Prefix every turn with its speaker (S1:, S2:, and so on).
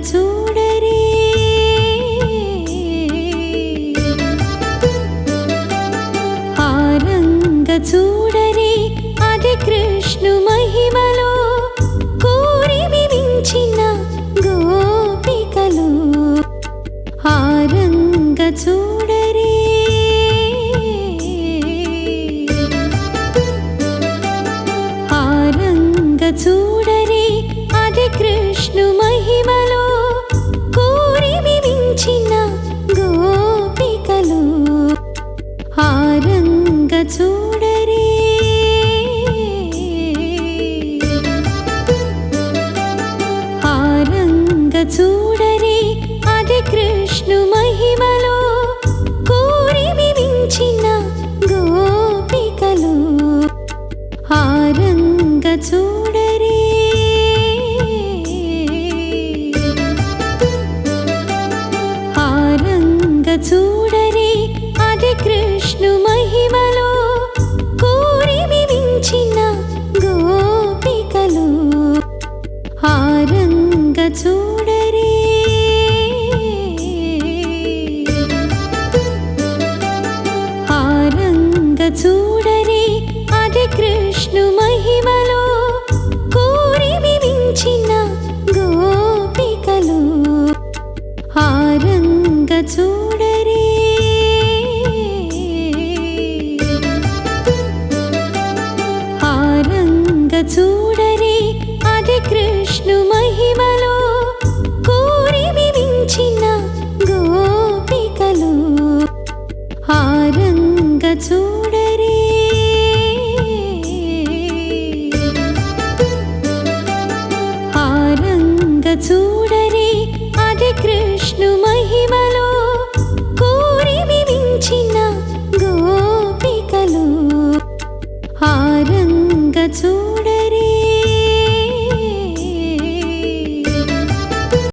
S1: చూడరే ఆ రంగ చూడరే అది కృష్ణు మహిమలో కోరిమి మించిన గోపికలు ఆ రంగ చూడరే ఆ రంగ చూడరే అది కృష్ణు మహిమలో కోరిమి మించిన గోపికలు ఆ రంగ చూడరే ఆ రంగ చూడరే అది కృష్ణు మహిమలో కోరిమి మించిన గోపికలు ఆ రంగ చూడరే ఆ రంగ చూడరే అది కృష్ణు మహిమలో కోరిమి మించిన గోపికలు ఆ రంగ చూడరే ఆ రంగ చూడరే అది కృష్ణు మహిమలో కోరిమి మించిన గోపికలు ఆ రంగ చూడరే ఆ రంగ చూడరే అది కృష్ణు మహిమలో కోరిమి మించిన గోపికలు ఆ రంగ చూడరే ఆ రంగ చూడరే అది కృష్ణు